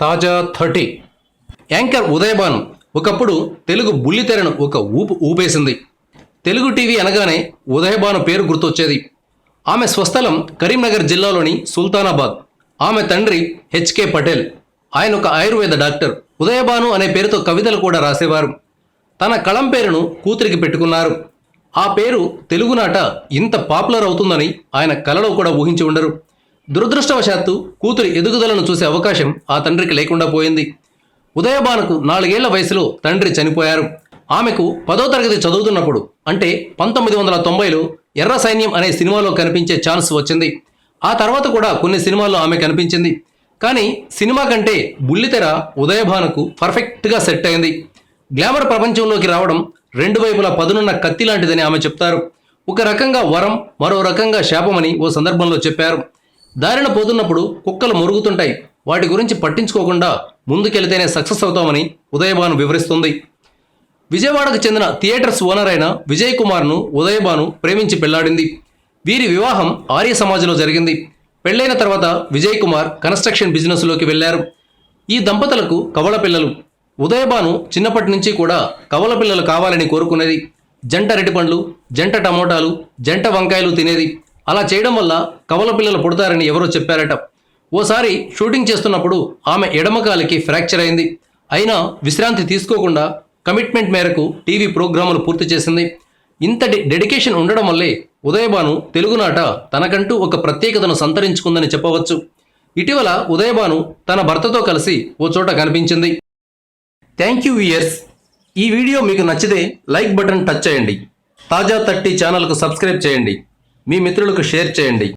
తాజా 30 యాంకర్ ఉదయభాను ఒకప్పుడు తెలుగు బుల్లితెరను ఒక ఊపేసింది. తెలుగు టీవీ అనగానే ఉదయభాను పేరు గుర్తొచ్చేది. ఆమె స్వస్థలం కరీంనగర్ జిల్లాలోని సుల్తానాబాద్. ఆమె తండ్రి హెచ్కే పటేల్. ఆయన ఒక ఆయుర్వేద డాక్టర్. ఉదయభాను అనే పేరుతో కవితలు కూడా రాసేవారు. తన కళం పేరును కూతురికి పెట్టుకున్నారు. ఆ పేరు తెలుగునాట ఇంత పాపులర్ అవుతుందని ఆయన కలలో కూడా ఊహించి ఉండరు. దురదృష్టవశాత్తు కూతురి ఎదుగుదలను చూసే అవకాశం ఆ తండ్రికి లేకుండా పోయింది. ఉదయభానుకు 4 ఏళ్ల వయసులో తండ్రి చనిపోయారు. ఆమెకు 10వ తరగతి చదువుతున్నప్పుడు అంటే 1990లో ఎర్ర సైన్యం అనే సినిమాలో కనిపించే ఛాన్స్ వచ్చింది. ఆ తర్వాత కూడా కొన్ని సినిమాల్లో ఆమె కనిపించింది. కానీ సినిమా కంటే బుల్లితెర ఉదయభానుకు పర్ఫెక్ట్గా సెట్ అయింది. గ్లామర్ ప్రపంచంలోకి రావడం రెండు వైపులా పదునున్న కత్తి లాంటిదని ఆమె చెప్తారు. ఒక రకంగా వరం, మరో రకంగా శాపమని ఓ సందర్భంలో చెప్పారు. దారిన పోతున్నప్పుడు కుక్కలు మురుగుతుంటాయి, వాటి గురించి పట్టించుకోకుండా ముందుకెళితేనే సక్సెస్ అవుతామని ఉదయభాను వివరిస్తుంది. విజయవాడకు చెందిన థియేటర్స్ ఓనర్ అయిన విజయ్ కుమార్ను ఉదయభాను ప్రేమించి పెళ్లాడింది. వీరి వివాహం ఆర్య సమాజ్లో జరిగింది. పెళ్లైన తర్వాత విజయ్ కుమార్ కన్స్ట్రక్షన్ బిజినెస్లోకి వెళ్లారు. ఈ దంపతులకు కవల పిల్లలు. ఉదయభాను చిన్నప్పటి నుంచి కూడా కవల పిల్లలు కావాలని కోరుకునేది. జంట అరటిపండ్లు, జంట టమోటాలు, జంట వంకాయలు తినేది. అలా చేయడం వల్ల కవల పిల్లలు పుడతారని ఎవరో చెప్పారట. ఓసారి షూటింగ్ చేస్తున్నప్పుడు ఆమె ఎడమకాలికి ఫ్రాక్చర్ అయింది. అయినా విశ్రాంతి తీసుకోకుండా కమిట్మెంట్ మేరకు టీవీ ప్రోగ్రాములు పూర్తి చేసింది. ఇంతటి డెడికేషన్ ఉండడం వల్లే ఉదయభాను తెలుగునాట తనకంటూ ఒక ప్రత్యేకతను సంతరించుకుందని చెప్పవచ్చు. ఇటీవల ఉదయభాను తన భర్తతో కలిసి ఓ చోట కనిపించింది. Thank you viewers. ఈ వీడియో మీకు నచ్చితే లైక్ బటన్ టచ్ చేయండి. తాజా 30 ఛానల్కు సబ్స్క్రైబ్ చేయండి. మీ మిత్రులకు షేర్ చేయండి.